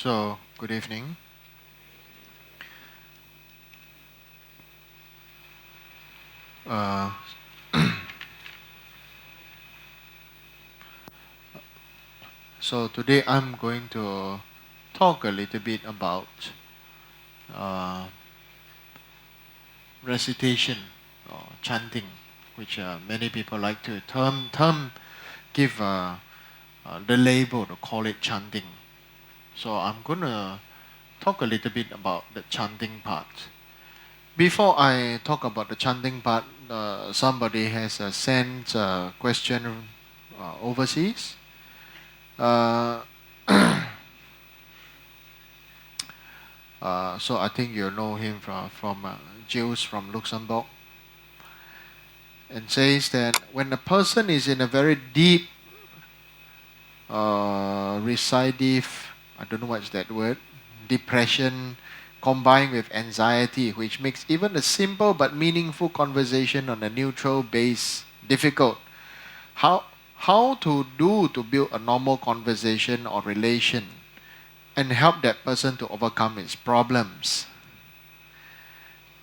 So, good evening. Uh, so today I'm going to talk a little bit about uh, recitation or chanting, which many people like to give the label to call it chanting. So I'm going to talk a little bit about the chanting part. Before I talk about the chanting part, somebody has sent a question overseas. Uh, so I think you know him from Jews from Luxembourg, and says that when a person is in a very deep recidive, I don't know what's that word, depression combined with anxiety, which makes even a simple but meaningful conversation on a neutral base difficult. How how to build a normal conversation or relation and help that person to overcome its problems.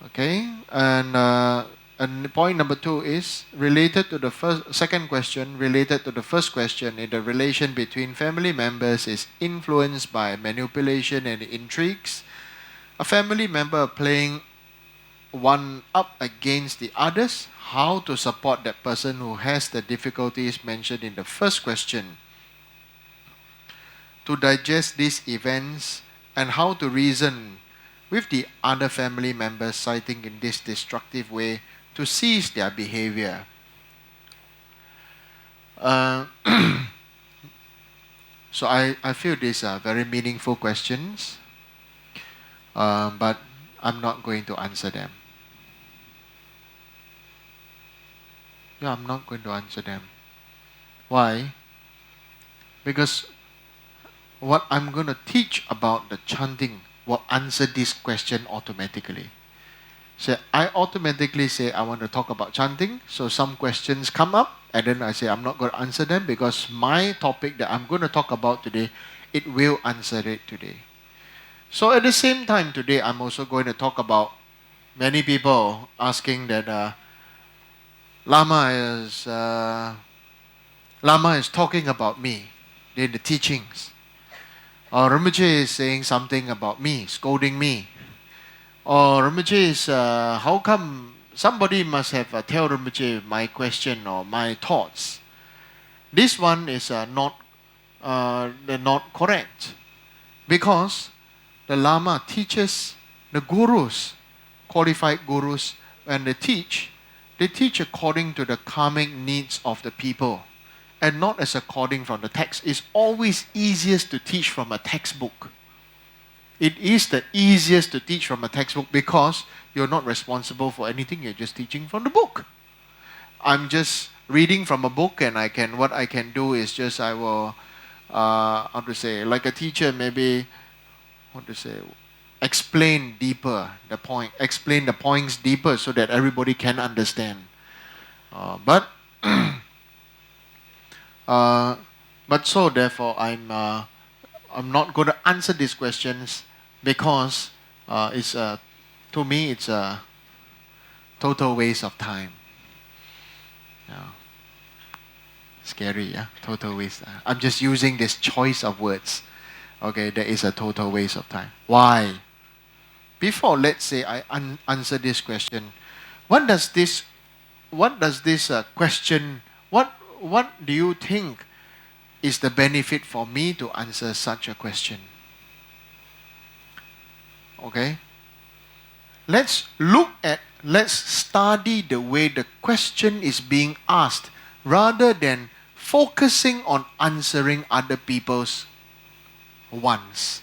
Okay, and point number two is related to the second question. Related to the first question, in the relation between family members is influenced by manipulation and intrigues. A family member playing one up against the others. How to support that person who has the difficulties mentioned in the first question to digest these events, and how to reason with the other family members citing in this destructive way to cease their behavior. Uh, so I feel these are very meaningful questions, but I'm not going to answer them. Yeah, I'm not going to answer them. Why? Because what I'm going to teach about the chanting will answer this question automatically. So I automatically say I want to talk about chanting. So some questions come up, and then I say I'm not going to answer them because my topic that I'm going to talk about today, it will answer it today. So at the same time today, I'm also going to talk about many people asking that Lama is talking about me in the teachings. Or Rinpoche is saying something about me, scolding me. Or Rinpoche is, how come somebody must have tell Rinpoche my question or my thoughts? This one is not correct, because the Lama teaches, the gurus, qualified gurus, when they teach according to the karmic needs of the people, and not as according from the text. It's always easiest to teach from a textbook. It is the easiest to teach from a textbook because you're not responsible for anything. You're just teaching from the book. I'm just reading from a book, and what I can do is just I will, how to say, like a teacher maybe, what to say, explain the points deeper so that everybody can understand. But so therefore I'm not going to answer these questions because to me it's a total waste of time. Yeah. Scary, yeah? Total waste. I'm just using this choice of words. Okay, that is a total waste of time. Why? Before, let's say I answer this question, what does this question, what do you think is the benefit for me to answer such a question? Okay? Let's study the way the question is being asked rather than focusing on answering other people's wants.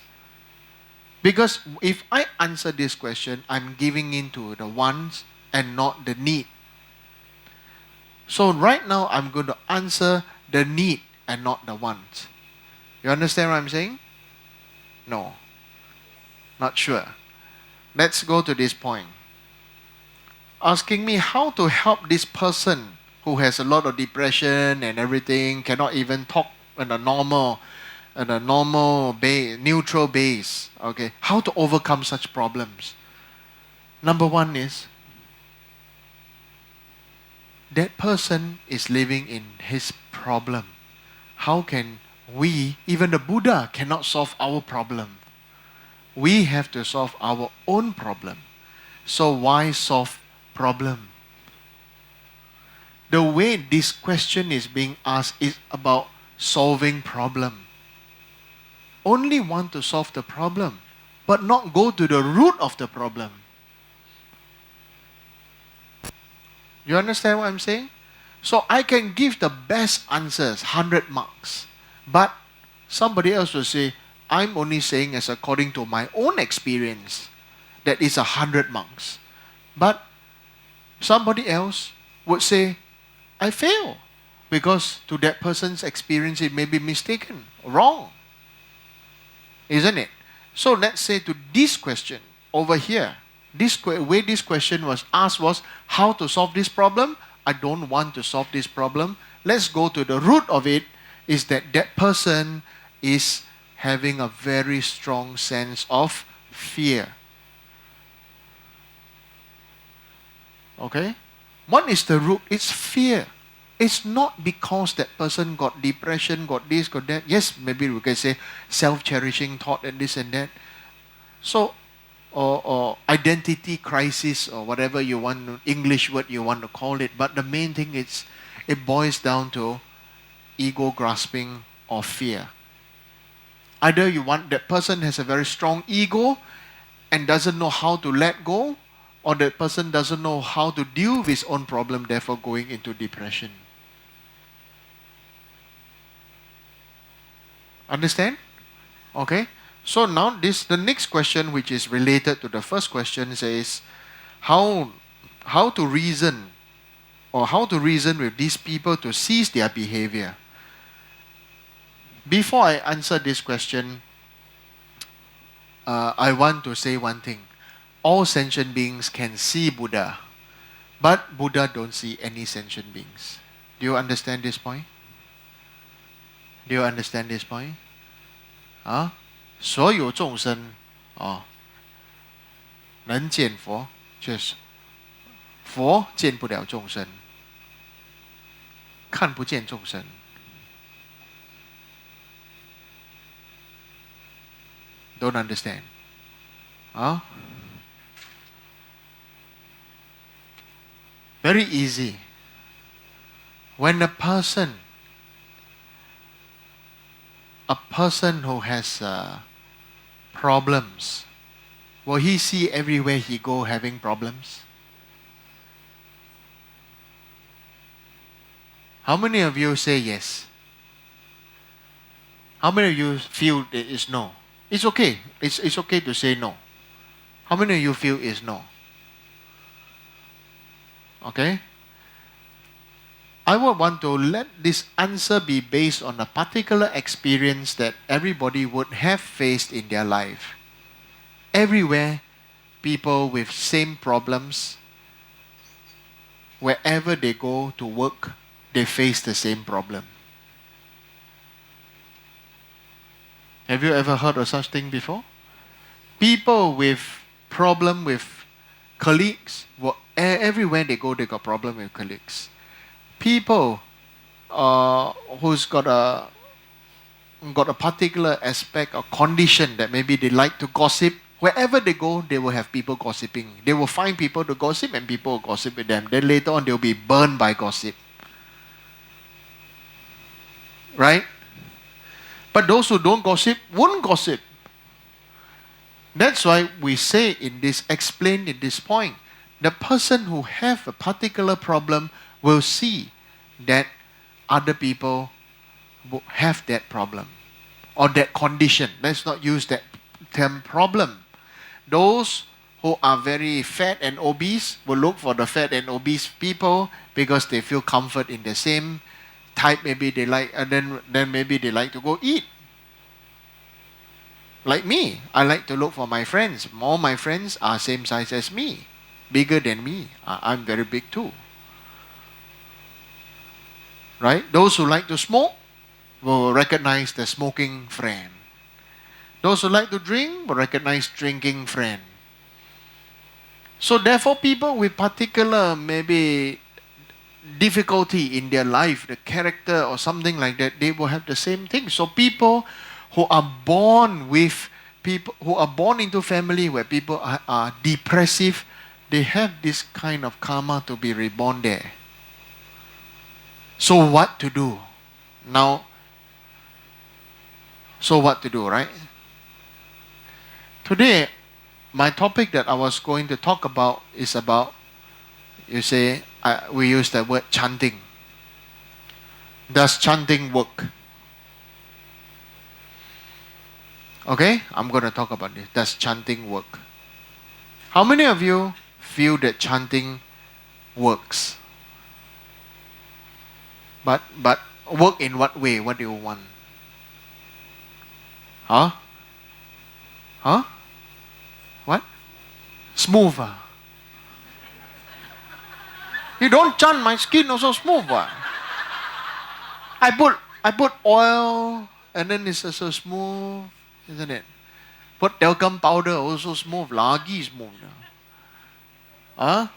Because if I answer this question, I'm giving in to the wants and not the need. So right now, I'm going to answer the need and not the want. You understand what I'm saying? No. Not sure. Let's go to this point. Asking me how to help this person who has a lot of depression and everything, cannot even talk in a normal a normal base, neutral base. Okay, how to overcome such problems? Number one is that person is living in his problem. How can we, even the Buddha, cannot solve our problem? We have to solve our own problem. So why solve problem? The way this question is being asked is about solving problem. Only want to solve the problem, but not go to the root of the problem. You understand what I'm saying? So I can give the best answers, 100 marks. But somebody else will say, I'm only saying as according to my own experience that is 100 marks. But somebody else would say, I fail. Because to that person's experience it may be mistaken, wrong. Isn't it? So let's say to this question over here, this way this question was asked was how to solve this problem. I don't want to solve this problem. Let's go to the root of it, is that that person is having a very strong sense of fear. Okay? What is the root? It's fear. It's not because that person got depression, got this, got that. Yes, maybe we can say self-cherishing thought and this and that. So, or identity crisis or whatever you want, English word you want to call it. But the main thing is, it boils down to ego grasping or fear. Either you want that person has a very strong ego and doesn't know how to let go, or that person doesn't know how to deal with his own problem, therefore going into depression. Understand? Okay? So now the next question, which is related to the first question, says how to reason with these people to cease their behavior. Before I answer this question, I want to say one thing. All sentient beings can see Buddha, but Buddha don't see any sentient beings. Do you understand this point? Do you understand this point? 所有众生能见佛，就是佛见不了众生，看不见众生。Don't understand? Very easy. When a person who has problems, will he see everywhere he go having problems? How many of you say yes? How many of you feel it is no? It's okay. It's okay to say no. How many of you feel is no? Okay? I would want to let this answer be based on a particular experience that everybody would have faced in their life. Everywhere, people with same problems, wherever they go to work, they face the same problem. Have you ever heard of such thing before? People with problem with colleagues, everywhere they go, they got problem with colleagues. People who's got a particular aspect or condition that maybe they like to gossip, wherever they go, they will have people gossiping. They will find people to gossip and people will gossip with them. Then later on, they'll be burned by gossip. Right? But those who don't gossip won't gossip. That's why we say explain in this point, the person who have a particular problem will see that other people have that problem or that condition. Let's not use that term problem. Those who are very fat and obese will look for the fat and obese people because they feel comfort in the same type. Maybe they like, then maybe they like to go eat. Like me, I like to look for my friends. All my friends are same size as me, bigger than me. I'm very big too. Right? Those who like to smoke, will recognize the smoking friend. Those who like to drink will recognize drinking friend. So therefore, people with particular maybe difficulty in their life, the character or something like that, they will have the same thing. So people who are born with people who are born into family where people are depressive, they have this kind of karma to be reborn there. So what to do? Now, so what to do, right? Today, my topic that I was going to talk about is about, you say, we use the word chanting. Does chanting work? Okay, I'm going to talk about this. Does chanting work? How many of you feel that chanting works? But work in what way? What do you want? Huh? Huh? What? Smooth. You don't chant, my skin also smooth. I put oil and then it's so smooth, isn't it? Put talcum powder also smooth, lagi smooth. Huh?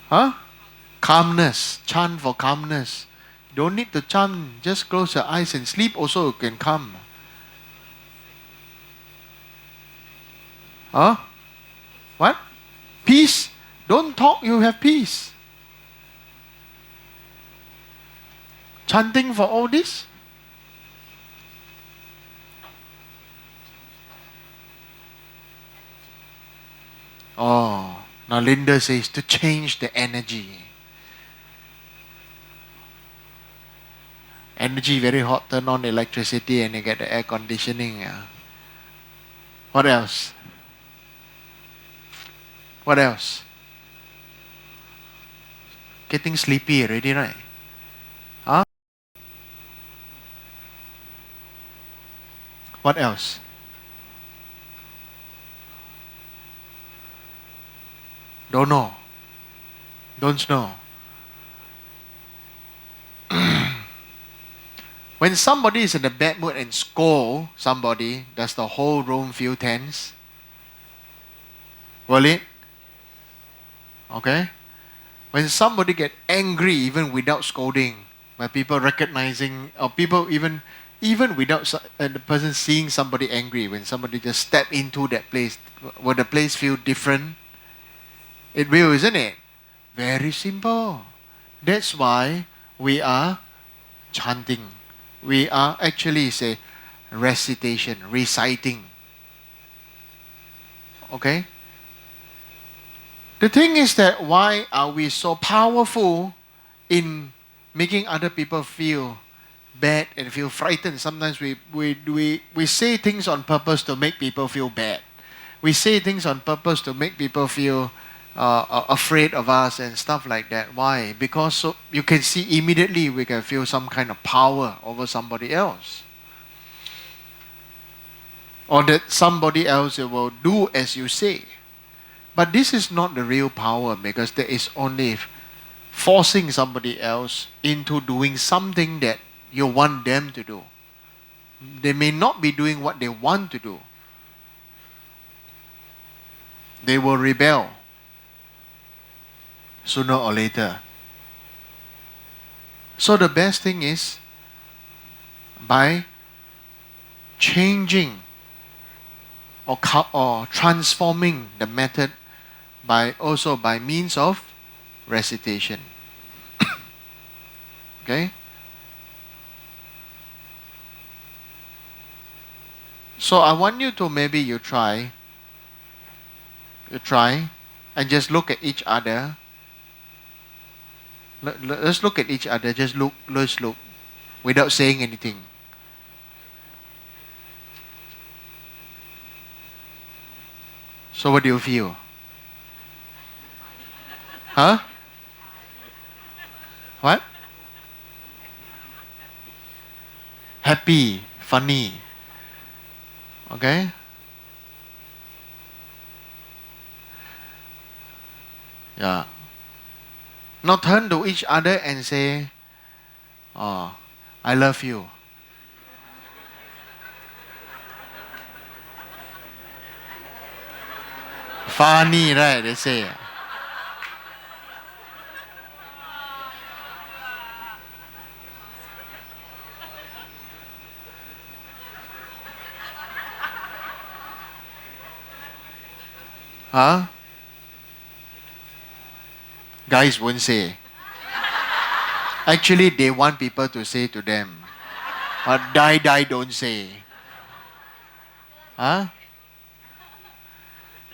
Huh? Calmness. Chant for calmness. Don't need to chant. Just close your eyes and sleep also you can calm. Huh? What? Peace. Don't talk, you have peace. Chanting for all this? Oh, now Linda says to change the energy. Energy very hot, turn on electricity and you get the air conditioning. What else? What else? Getting sleepy already, right? Huh? What else? Don't know. Don't know. When somebody is in a bad mood and scold somebody, does the whole room feel tense? Will it? Okay? When somebody get angry even without scolding, when people recognizing, or people even without the person seeing somebody angry, when somebody just step into that place, will the place feel different? It will, isn't it? Very simple. That's why we are chanting. We are actually say recitation, reciting. Okay? The thing is that why are we so powerful in making other people feel bad and feel frightened? Sometimes we say things on purpose to make people feel bad. We say things on purpose to make people feel afraid of us and stuff like that. Why? Because so you can see immediately we can feel some kind of power over somebody else. Or that somebody else will do as you say. But this is not the real power because there is only forcing somebody else into doing something that you want them to do. They may not be doing what they want to do. They will rebel sooner or later. So the best thing is by changing or transforming the method by means of recitation. Okay? So I want you to maybe you try and just look at each other. Let's look at each other. Let's look without saying anything. So what do you feel? Huh? What? Happy, funny. Okay? Yeah. Now turn to each other and say, oh, I love you. Funny, right? They say. Huh? Guys won't say. Actually, they want people to say to them. But die, don't say. Huh?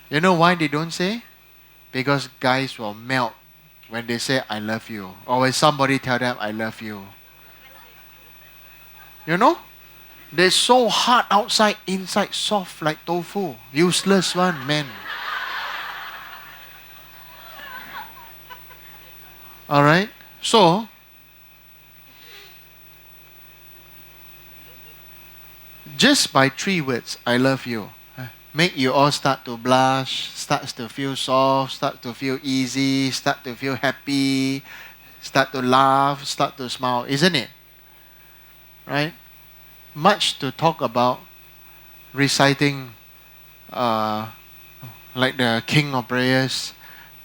You know why they don't say? Because guys will melt when they say, I love you. Or when somebody tell them, I love you. You know? They're so hard outside, inside soft like tofu. Useless one, man. Alright? So, just by 3 words, I love you, make you all start to blush, starts to feel soft, start to feel easy, start to feel happy, start to laugh, start to smile, isn't it? Right? Much to talk about reciting like the king of prayers,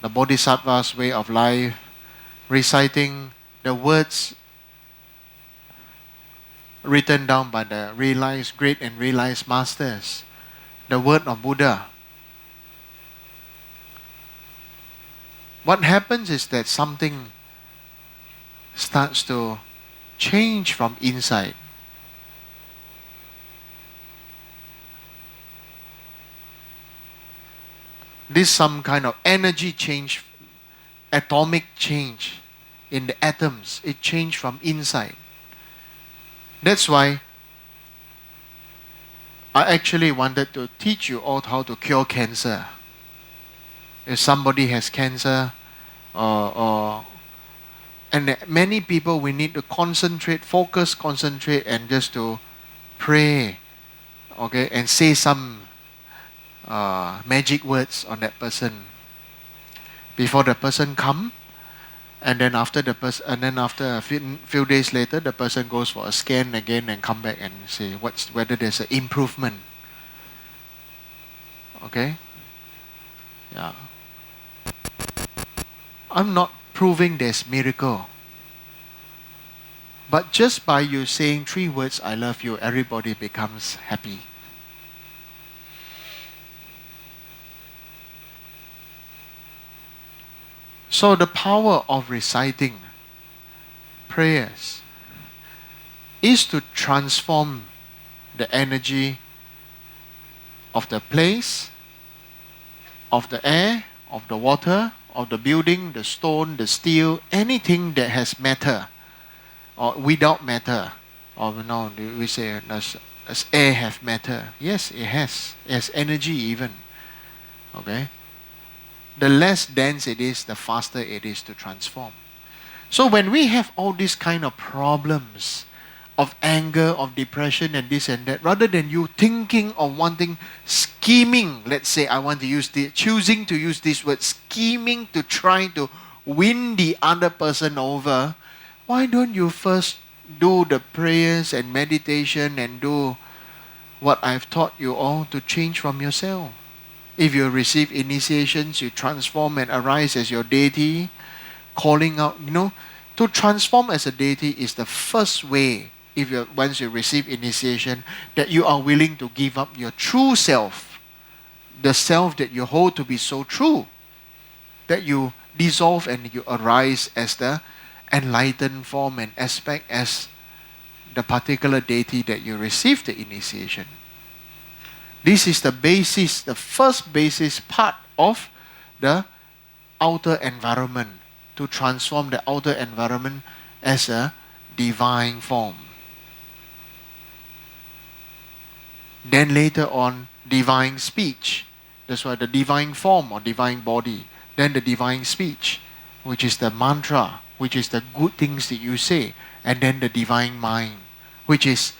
the bodhisattva's way of life, reciting the words written down by the realized great and realized masters, the word of Buddha. What happens is that something starts to change from inside. This some kind of energy change, atomic change in the atoms. It changed from inside. That's why I actually wanted to teach you all how to cure cancer. If somebody has cancer, and many people, we need to concentrate, and just to pray, okay, and say some magic words on that person before the person come, and then after a few days later, the person goes for a scan again and come back and say whether there's an improvement. Okay, yeah. I'm not proving there's miracle, but just by you saying 3 words, I love you, everybody becomes happy. So the power of reciting prayers is to transform the energy of the place, of the air, of the water, of the building, the stone, the steel, anything that has matter or without matter. Or no, we say does air have matter? Yes, it has. It has energy even. Okay? The less dense it is, the faster it is to transform. So when we have all these kind of problems of anger, of depression and this and that, rather than you thinking of wanting, scheming, let's say I want to use choosing to use this word, scheming to try to win the other person over, why don't you first do the prayers and meditation and do what I've taught you all to change from yourself? If you receive initiations, you transform and arise as your deity, calling out, to transform as a deity is the first way, once you receive initiation, that you are willing to give up your true self, the self that you hold to be so true, that you dissolve and you arise as the enlightened form and aspect as the particular deity that you received the initiation. This is the basis, the first basis part of the outer environment, to transform the outer environment as a divine form. Then later on, divine speech. That's why the divine form or divine body. Then the divine speech, which is the mantra, which is the good things that you say. And then the divine mind, which is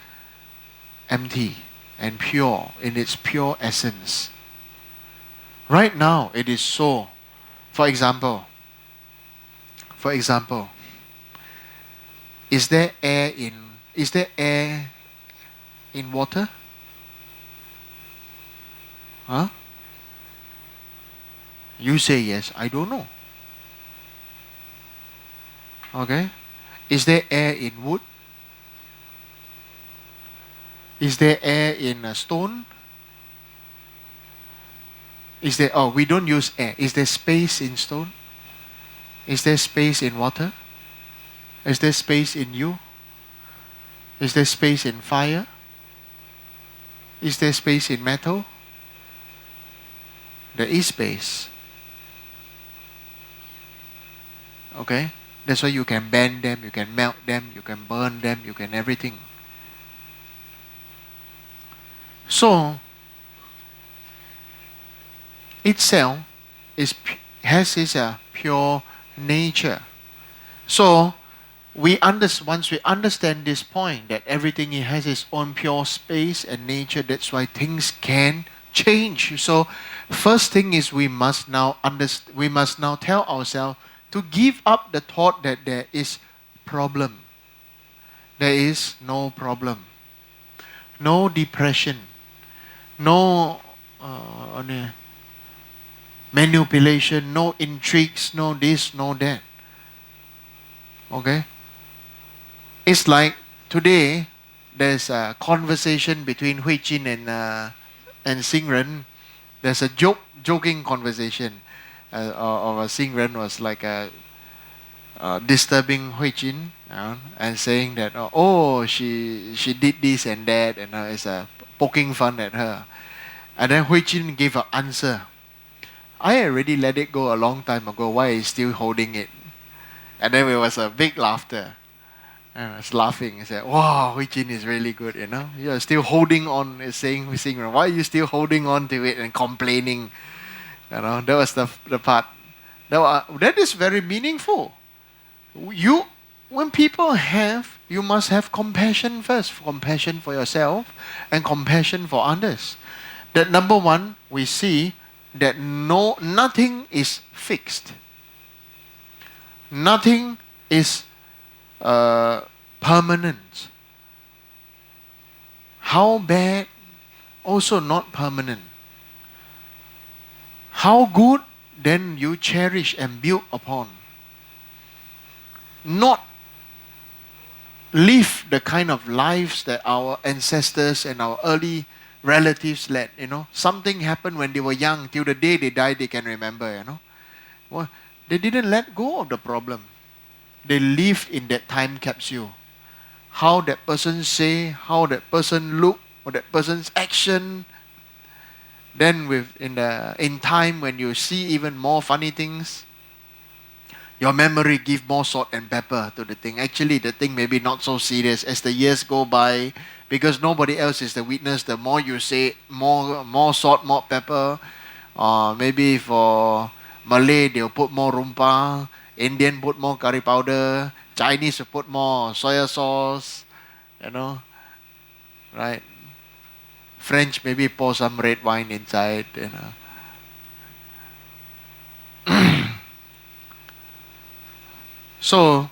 empty and pure in its pure essence. Right now, it is so. For example, For example, is there air in water? Huh? You say yes, I don't know. Okay? Is there air in wood? Is there air in a stone? Is there, oh, we don't use air. Is there space in stone? Is there space in water? Is there space in you? Is there space in fire? Is there space in metal? There is space. Okay? That's why you can bend them, you can melt them, you can burn them, you can everything. So, itself has its pure nature. So, once we understand this point that everything has its own pure space and nature, that's why things can change. So, first thing is we must now tell ourselves to give up the thought that there is problem. There is no problem, no depression, no manipulation, no intrigues, no this, no that. Okay? It's like today there's a conversation between Hui Jin and Xing Ren. There's a joking conversation of Xing Ren was like disturbing Hui Jin and saying that she did this and that, and it's poking fun at her. And then Hui Jin gave an answer. I already let it go a long time ago. Why is still holding it? And then there was a big laughter. I was laughing. I said, wow, Hui Jin is really good, You're still holding on, saying, why are you still holding on to it and complaining? That was the part. That is very meaningful. When people you must have compassion first. Compassion for yourself and compassion for others. That number one, we see that nothing is fixed. Nothing is permanent. How bad? Also not permanent. How good? Then you cherish and build upon. Not live the kind of lives that our ancestors and our early relatives led. Something happened when they were young. Till the day they died, they can remember. Well, they didn't let go of the problem. They lived in that time capsule. How that person say, how that person look, or that person's action. Then in time when you see even more funny things, your memory give more salt and pepper to the thing. Actually, the thing may be not so serious as the years go by, because nobody else is the witness. The more you say, more salt, more pepper. Maybe for Malay, they'll put more rumpah. Indian put more curry powder. Chinese will put more soya sauce. Right? French maybe pour some red wine inside. So,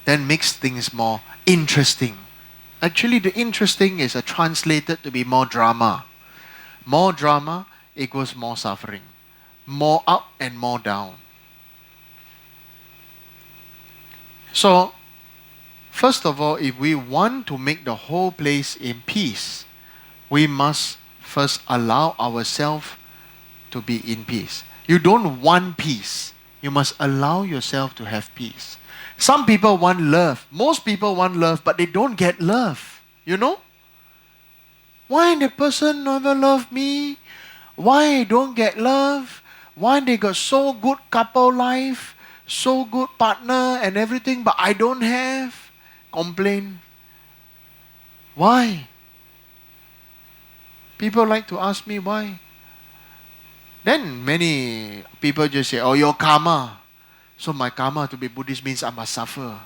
then makes things more interesting. Actually, the interesting is translated to be more drama. More drama equals more suffering. More up and more down. So, first of all, if we want to make the whole place in peace, we must first allow ourselves to be in peace. You don't want peace. You must allow yourself to have peace. Some people want love. Most people want love, but they don't get love. Why the person never love me? Why I don't get love? Why they got so good couple life, so good partner and everything, but I don't have? Complain. Why? People like to ask me why. Then many people just say, oh, your karma. So my karma to be Buddhist means I must suffer.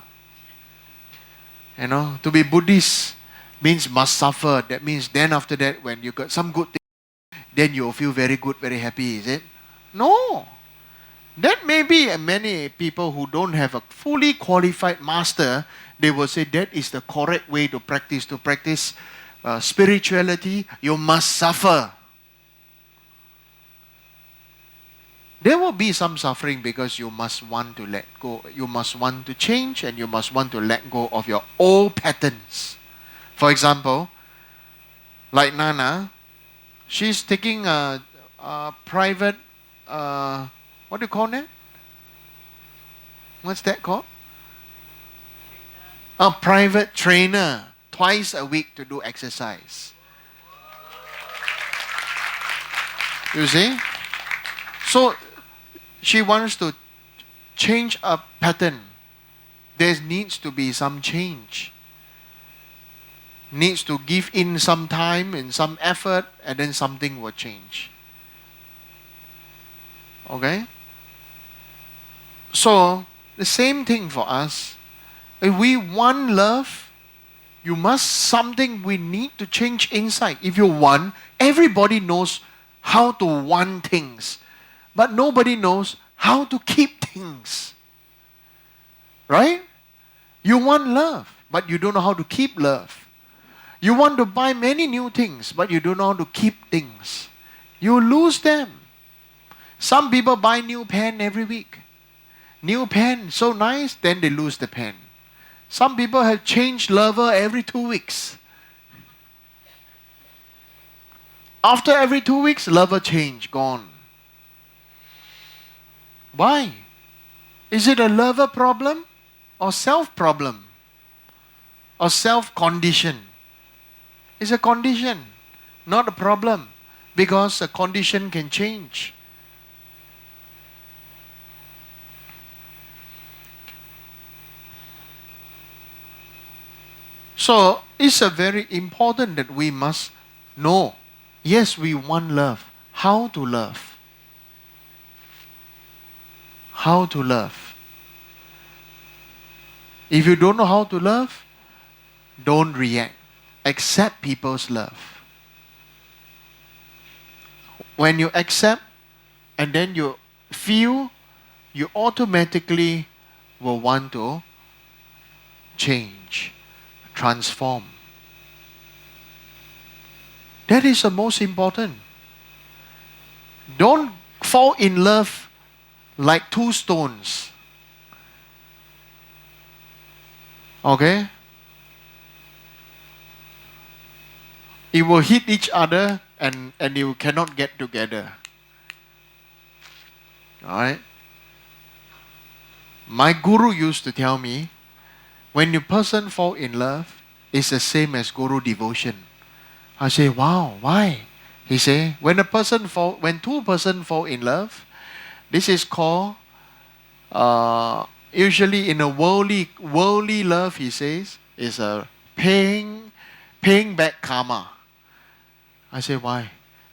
To be Buddhist means must suffer. That means then after that, when you got some good thing, then you'll feel very good, very happy, is it? No. That may be many people who don't have a fully qualified master, they will say that is the correct way to practice. To practice spirituality, you must suffer. There will be some suffering because you must want to let go. You must want to change and you must want to let go of your old patterns. For example, like Nana, she's taking a private, what do you call that? What's that called? A private trainer twice a week to do exercise. You see? So she wants to change a pattern. There needs to be some change. Needs to give in some time and some effort, and then something will change. Okay? So, the same thing for us. If we want love, you must something we need to change inside. If you want, everybody knows how to want things. But nobody knows how to keep things. Right? You want love, but you don't know how to keep love. You want to buy many new things, but you don't know how to keep things. You lose them. Some people buy new pen every week. New pen, so nice, then they lose the pen. Some people have changed lover every 2 weeks. After every 2 weeks, lover change, gone. Why? Is it a lover problem or self problem? Or self condition? It's a condition, not a problem, because a condition can change. So it's a very important that we must know. Yes, we want love. How to love? How to love? If you don't know how to love, don't react. Accept people's love. When you accept and then you feel, you automatically will want to change, transform. That is the most important. Don't fall in love like two stones. Okay? It will hit each other and you cannot get together. Alright? My guru used to tell me, when a person fall in love, it's the same as guru devotion. I say, wow, why? He say, when two person fall in love, this is called, usually in a worldly love, he says, is a paying back karma. I say, why?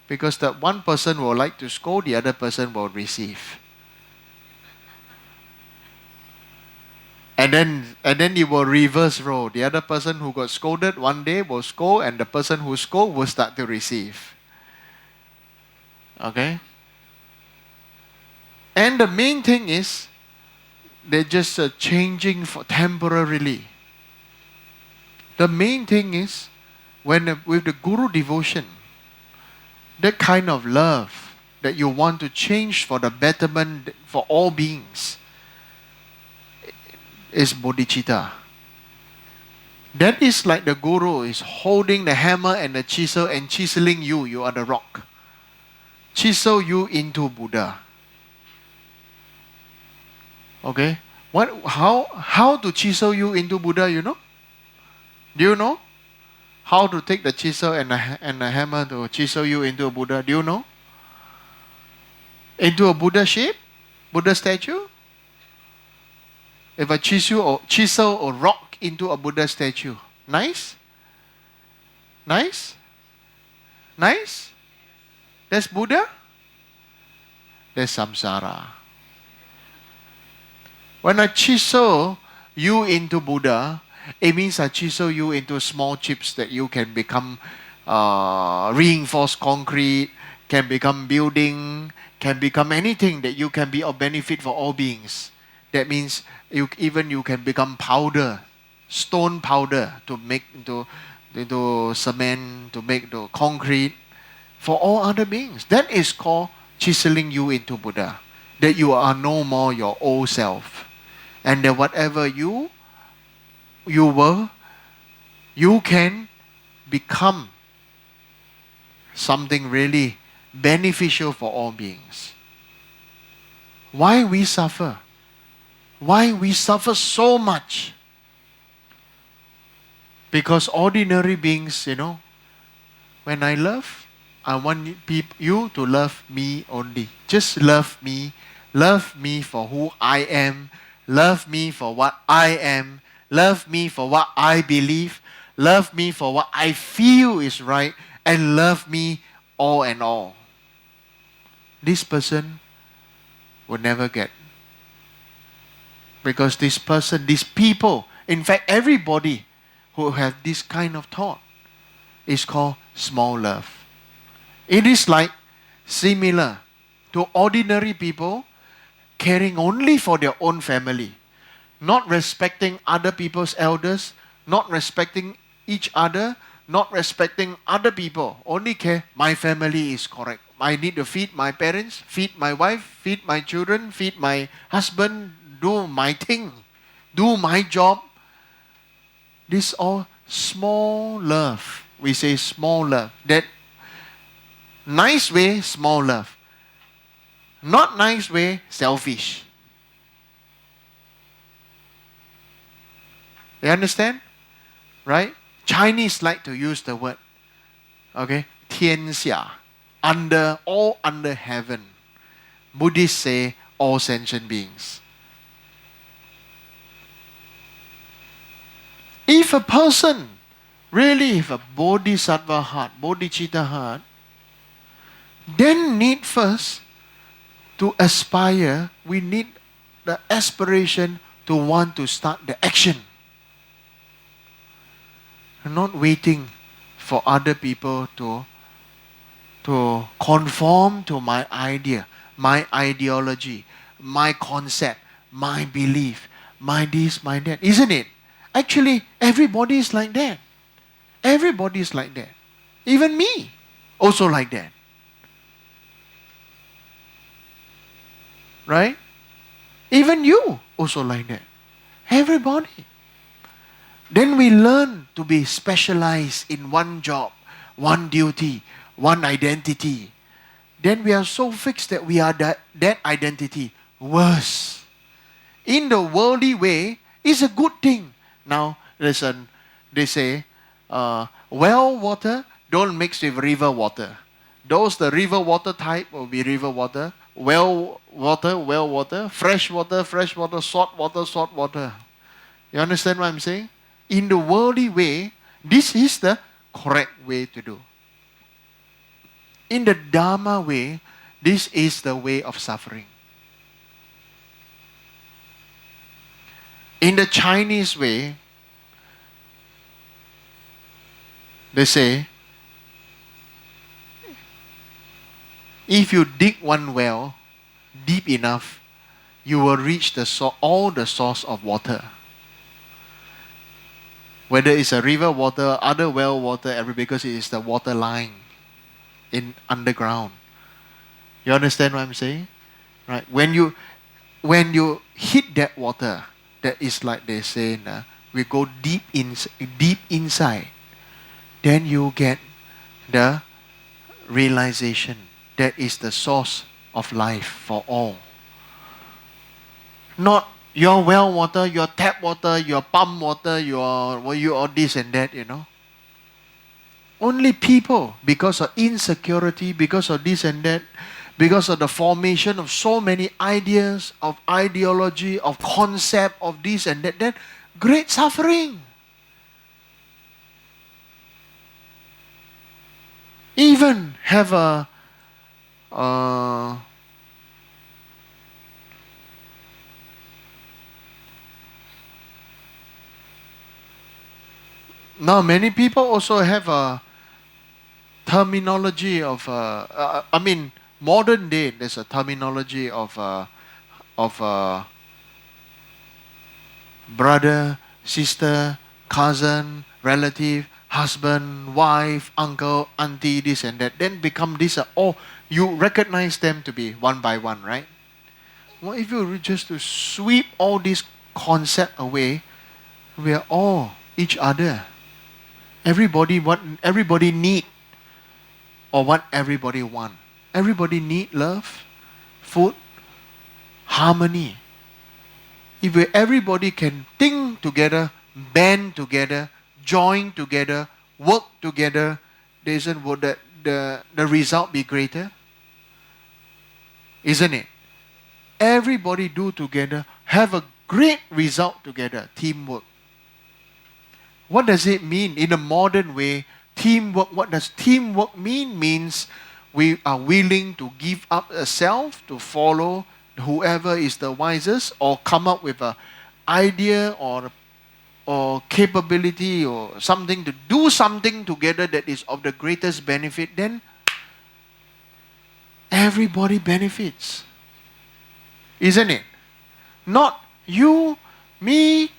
Because that one person will like to scold, the other person will receive. And then it will reverse role. The other person who got scolded one day will scold, and the person who scold will start to receive. Okay? And the main thing is, they're just changing for temporarily. The main thing is, with the guru devotion, that kind of love that you want to change for the betterment for all beings is bodhicitta. That is like the guru is holding the hammer and the chisel and chiseling you. You are the rock. Chisel you into Buddha. Okay? How to chisel you into Buddha, you know? Do you know? How to take the chisel and the hammer to chisel you into a Buddha? Do you know? Into a Buddha shape? Buddha statue? If I chisel or rock into a Buddha statue, nice? Nice? Nice? That's Buddha? That's samsara. When I chisel you into Buddha, it means I chisel you into small chips that you can become reinforced concrete, can become building, can become anything that you can be of benefit for all beings. That means you can become powder, stone powder to make into cement, to make the concrete for all other beings. That is called chiseling you into Buddha. That you are no more your old self. And that whatever you were, you can become something really beneficial for all beings. Why we suffer? Why we suffer so much? Because ordinary beings, when I love, I want you to love me only. Just love me. Love me for who I am. Love me for what I am. Love me for what I believe. Love me for what I feel is right. And love me all and all. This person will never get. Because this person, these people, in fact, everybody who have this kind of thought is called small love. It is like similar to ordinary people caring only for their own family, not respecting other people's elders, not respecting each other, not respecting other people, only care my family is correct. I need to feed my parents, feed my wife, feed my children, feed my husband, do my thing, do my job. This all small love. We say small love. That nice way, small love. Not nice way, selfish. You understand? Right? Chinese like to use the word, 天下, all under heaven. Buddhists say all sentient beings. If a person really have a bodhisattva heart, bodhicitta heart, then need first to aspire, we need the aspiration to want to start the action. Not waiting for other people to conform to my idea, my ideology, my concept, my belief, my this, my that. Isn't it? Actually, everybody is like that. Everybody is like that. Even me, also like that. Right? Even you, also like that. Everybody. Then we learn to be specialized in one job, one duty, one identity. Then we are so fixed that we are that identity. Worse. In the worldly way, it's a good thing. Now, listen, they say, well water don't mix with river water. Those the river water type will be river water. Well water. Fresh water, salt water. You understand what I'm saying? In the worldly way, this is the correct way to do. In the Dharma way, this is the way of suffering. In the Chinese way, they say, if you dig one well deep enough, you will reach all the source of water. Whether it's a river water, other well water, because it is the water line in underground. You understand what I'm saying? Right? When you hit that water, that is like they say, we go deep inside. Then you get the realization that is the source of life for all. Not your well water, your tap water, your pump water, your this and that, Only people, because of insecurity, because of this and that, because of the formation of so many ideas, of ideology, of concept, of this and that, then great suffering. Even have a now many people also have a terminology of, modern day, there's a terminology of brother, sister, cousin, relative, husband, wife, uncle, auntie, this and that. Then become this, you recognize them to be one by one, right? What if you were just to sweep all this concept away? We are all each other. Everybody what everybody need or what everybody want. Everybody need love, food, harmony. If everybody can think together, band together, join together, work together, would the result be greater? Isn't it? Everybody do together, have a great result together, teamwork. What does it mean in a modern way? Teamwork, what does teamwork mean? Means we are willing to give up a self to follow whoever is the wisest, or come up with an idea or capability or something to do something together that is of the greatest benefit. Then everybody benefits. Isn't it? Not you, me,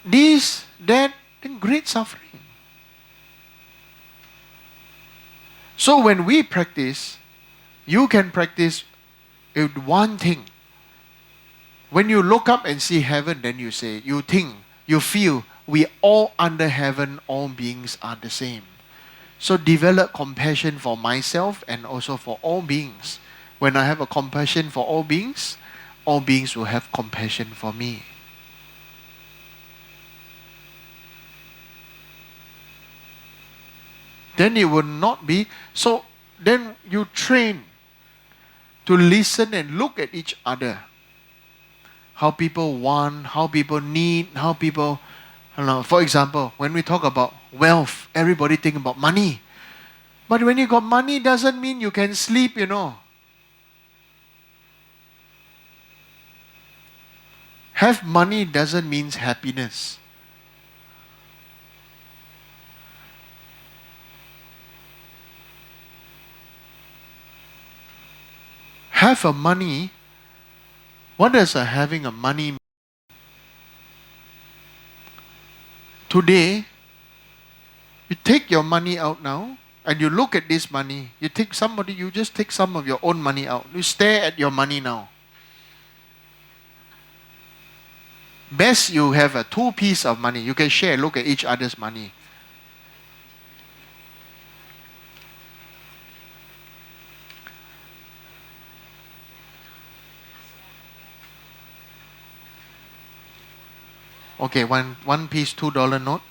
this, that, then great suffering. So when we practice, you can practice with one thing. When you look up and see heaven, then you say, you think, you feel, we all under heaven, all beings are the same. So develop compassion for myself and also for all beings. When I have a compassion for all beings will have compassion for me. Then it will not be. So then you train to listen and look at each other. How people want, how people need, how people, for example, when we talk about wealth, everybody think about money. But when you got money, doesn't mean you can sleep, Have money doesn't mean happiness. Have a money. What does having a money mean? Today, you take your money out now and you look at this money. You just take some of your own money out. You stare at your money now. Best you have a 2 piece of money. You can share, look at each other's money. Okay, one piece $2 note.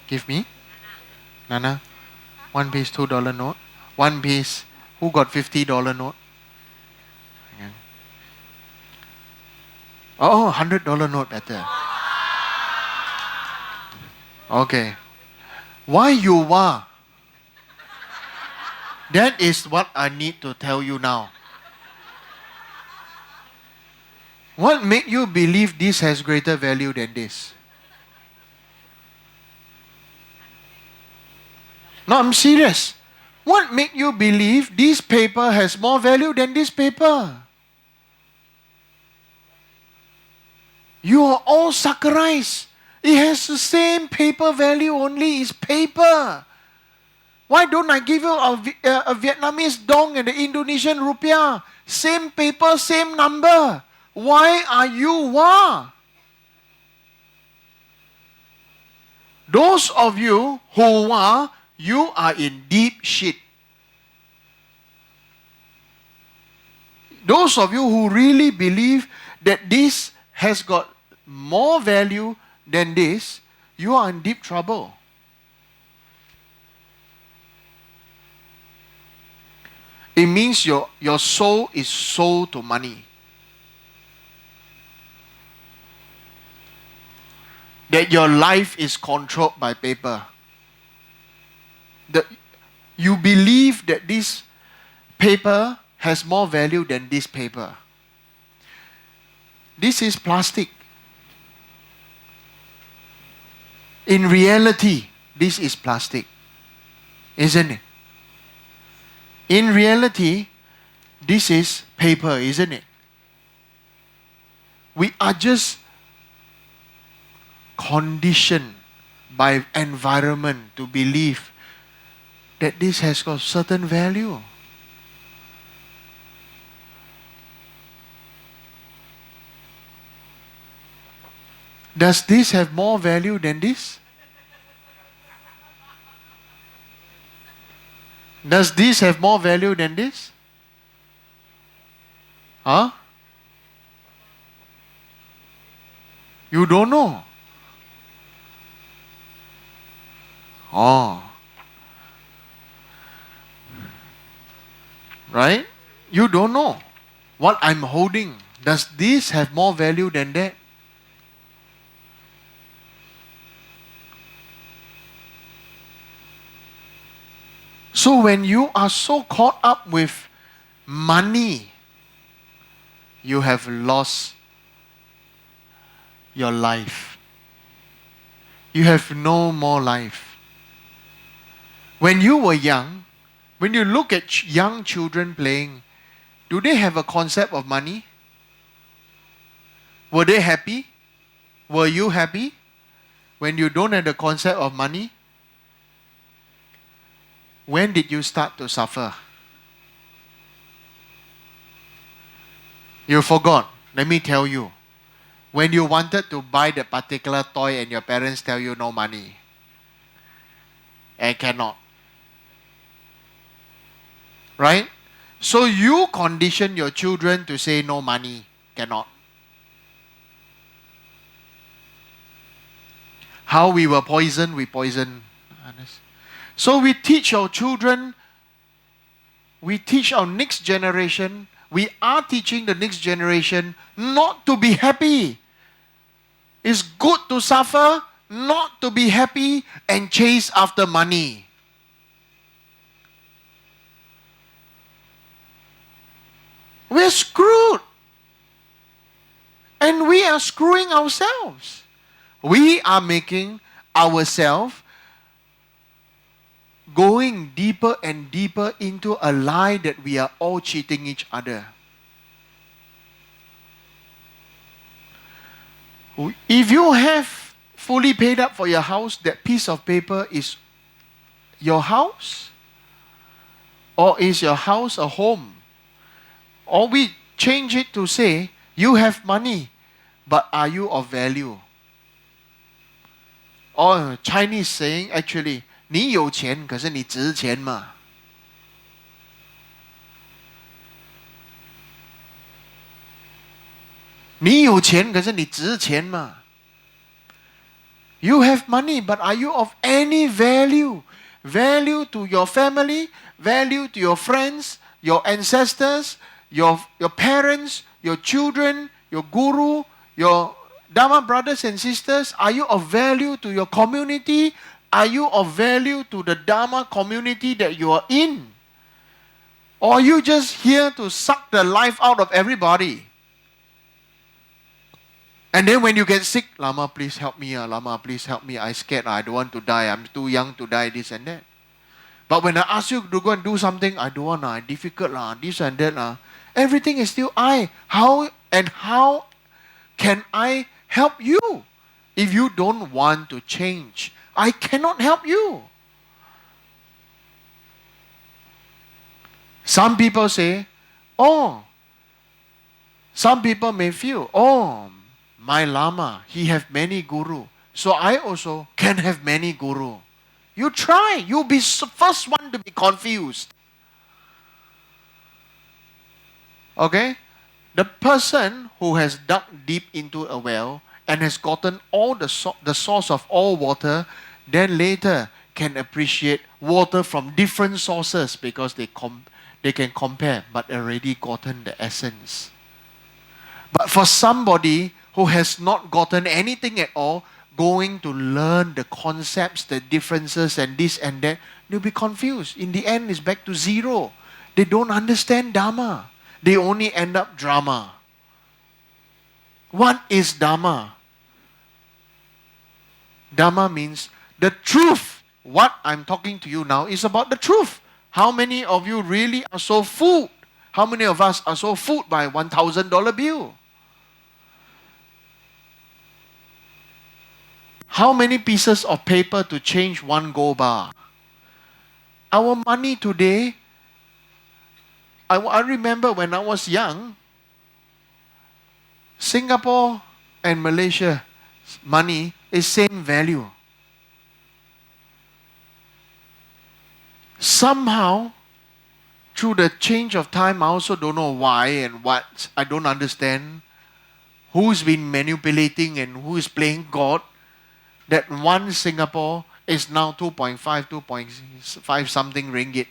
Give me. Nana. 1 piece $2 note. 1 piece. Who got $50 note? Oh, $100 note better. Okay. Why you are? That is what I need to tell you now. What make you believe this has greater value than this? No, I'm serious. What make you believe this paper has more value than this paper? You are all suckerized. It has the same paper value only. It's paper. Why don't I give you a Vietnamese dong and the Indonesian rupiah? Same paper, same number. Why are you wah? Those of you who wah, you are in deep shit. Those of you who really believe that this has got more value than this, you are in deep trouble. It means your soul is sold to money. That your life is controlled by paper. You believe that this paper has more value than this paper. This is plastic. In reality, this is plastic. Isn't it? In reality, this is paper, isn't it? We are just conditioned by environment to believe that this has got certain value. Does this have more value than this? Does this have more value than this? Huh? You don't know. Oh. Right? You don't know what I'm holding. Does this have more value than that? So when you are so caught up with money, you have lost your life. You have no more life. When you were young, when you look at young children playing, do they have a concept of money? Were they happy? Were you happy when you don't have the concept of money? When did you start to suffer? You forgot. Let me tell you. When you wanted to buy that particular toy and your parents tell you no money. And cannot. Right? So you condition your children to say no money. Cannot. How we were poisoned, we poison others. So we teach our children, we teach our next generation, we are teaching the next generation not to be happy. It's good to suffer, not to be happy and chase after money. We're screwed. And we are screwing ourselves. We are making ourselves going deeper and deeper into a lie that we are all cheating each other. If you have fully paid up for your house, that piece of paper is your house? Or is your house a home? Or we change it to say, you have money, but are you of value? Or Chinese saying actually, 你有钱，可是你值钱吗？你有钱，可是你值钱吗？ You have money, but are you of any value? Value to your family, value to your friends, your ancestors, your parents, your children, your guru, your Dharma brothers and sisters. Are you of value to your community? Are you of value to the Dharma community that you are in? Or are you just here to suck the life out of everybody? And then when you get sick, Lama, please help me. Lama, please help me. I scared. I don't want to die. I'm too young to die, this and that. But when I ask you to go and do something, I don't want. Difficult. This and that. Everything is still I. How can I help you if you don't want to change? I cannot help you. Some people say, some people may feel, my Lama, he have many guru. So I also can have many guru. You try. You'll be first one to be confused. Okay? The person who has dug deep into a well and has gotten all the source of all water, then later can appreciate water from different sources because they can compare, but already gotten the essence. But for somebody who has not gotten anything at all, going to learn the concepts, the differences and this and that, they'll be confused. In the end, it's back to zero. They don't understand Dharma. They only end up drama. What is Dharma? Dharma means the truth. What I'm talking to you now is about the truth. How many of you really are so fooled? How many of us are so fooled by a $1,000 bill? How many pieces of paper to change one gold bar? Our money today, I remember when I was young, Singapore and Malaysia money is same value. Somehow, through the change of time, I also don't know why and what. I don't understand who's been manipulating and who is playing God. That one Singapore is now 2.5, 2.5 something ringgit.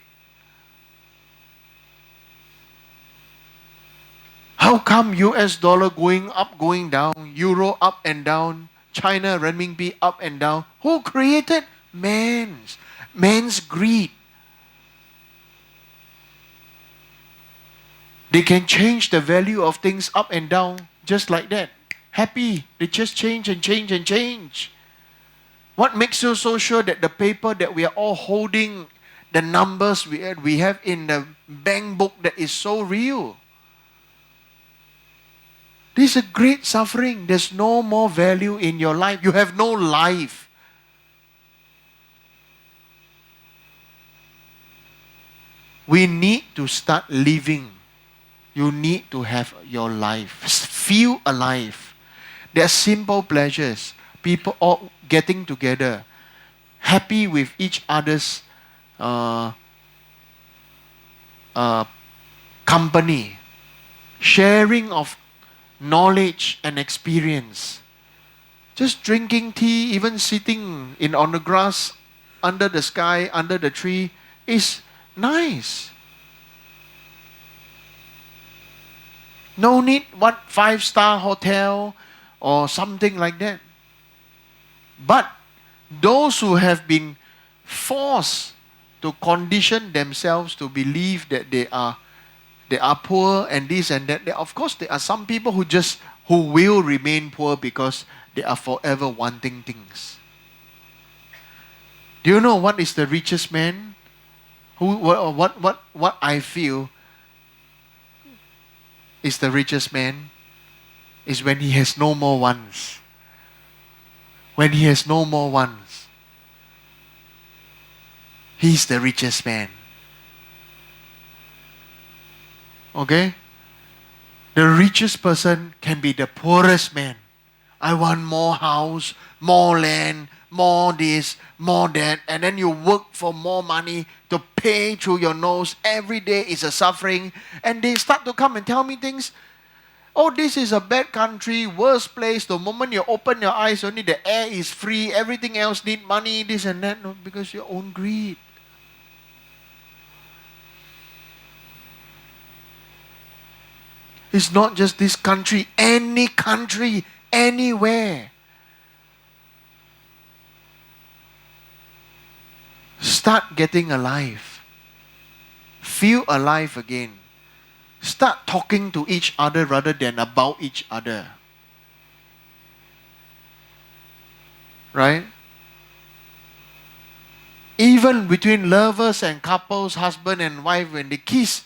How come US dollar going up, going down, Euro up and down, China renminbi up and down? Who created? Man's greed. They can change the value of things up and down just like that. Happy. They just change and change and change. What makes you so sure that the paper that we are all holding, the numbers we have in the bank book, that is so real? This is a great suffering. There's no more value in your life. You have no life. We need to start living. You need to have your life. Feel alive. There are simple pleasures. People all getting together, happy with each other's company, sharing of knowledge and experience. Just drinking tea, even sitting on the grass, under the sky, under the tree, is nice. No need what 5-star hotel or something like that. But those who have been forced to condition themselves to believe that they are poor and this and that, of course there are some people who will remain poor because they are forever wanting things. Do you know what is the richest man? What I feel is the richest man is when he has no more wants. When he has no more wants, he's the richest man. Okay? The richest person can be the poorest man. I want more house, more land, more this, more that, and then you work for more money to pay through your nose. Every day is a suffering, and they start to come and tell me things. Oh, this is a bad country, worst place. The moment you open your eyes, only the air is free, everything else need money, this and that. No, because your own greed. It's not just this country, any country, anywhere. Start getting alive. Feel alive again. Start talking to each other rather than about each other. Right? Even between lovers and couples, husband and wife, when they kiss,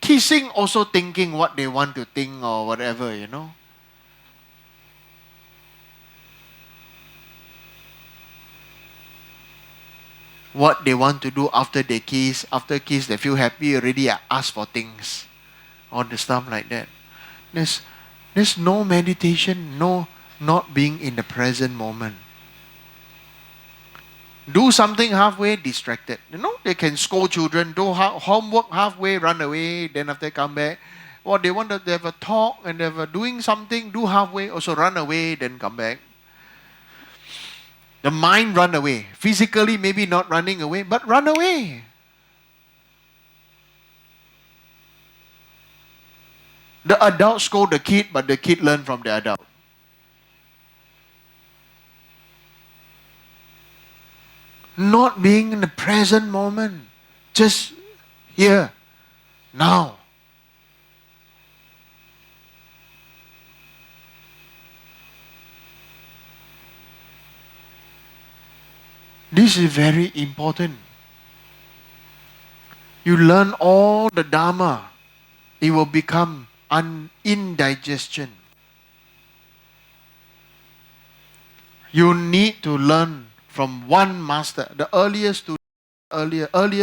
kissing also thinking what they want to think or whatever, you know. What they want to do after they kiss, they feel happy already, ask for things. All the stuff like that. There's no meditation, no not being in the present moment. Do something halfway, distracted. You know, they can scold children, do homework halfway, run away, then after come back. Or they want to have a talk and they have doing something, do halfway, also run away, then come back. The mind run away. Physically maybe not running away, but run away. The adult scold the kid, but the kid learn from the adult. Not being in the present moment. Just here, now. This is very important. You learn all the Dharma, it will become indigestion. You need to learn from one master. The earlier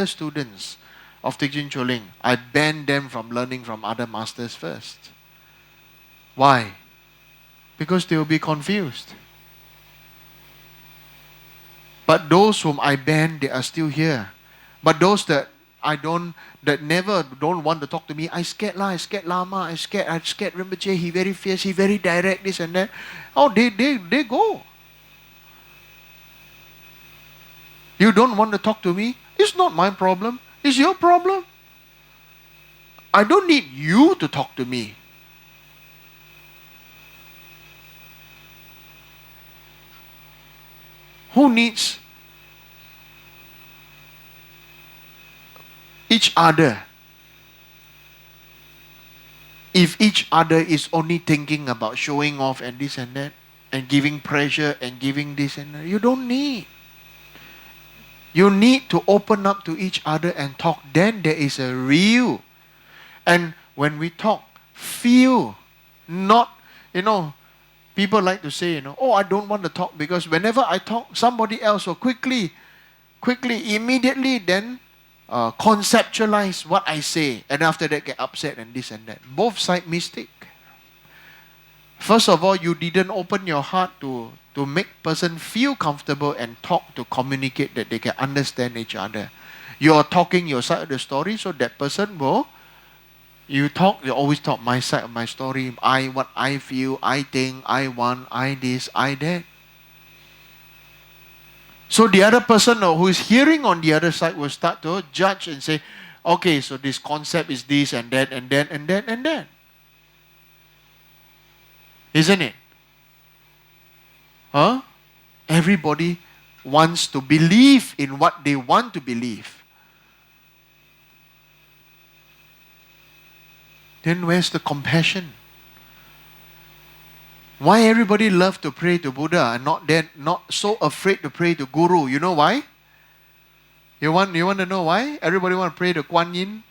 students of Thekchen Choling, I banned them from learning from other masters first. Why? Because they will be confused. But those whom I banned, they are still here. But those that never don't want to talk to me, I scared Lama, I scared Rinpoche, he very fierce, he very direct, this and that. Oh, they go. You don't want to talk to me? It's not my problem. It's your problem. I don't need you to talk to me. Who needs each other? If each other is only thinking about showing off and this and that, and giving pressure and giving this and that, you don't need. You need to open up to each other and talk. Then there is a real. And when we talk, feel, not, people like to say, oh, I don't want to talk because whenever I talk, somebody else will quickly, immediately then conceptualize what I say, and after that get upset and this and that. Both sides mistake. First of all, you didn't open your heart to make person feel comfortable and talk to communicate that they can understand each other. You are talking your side of the story, so that person will. You always talk my side of my story. What I feel, I think, I want, I this, I that. So the other person who is hearing on the other side will start to judge and say, okay, so this concept is this and that and that and that and that. Isn't it? Huh? Everybody wants to believe in what they want to believe. Then where's the compassion? Why everybody love to pray to Buddha and not so afraid to pray to Guru? You know why? You want to know why? Everybody want to pray to Kuan Yin?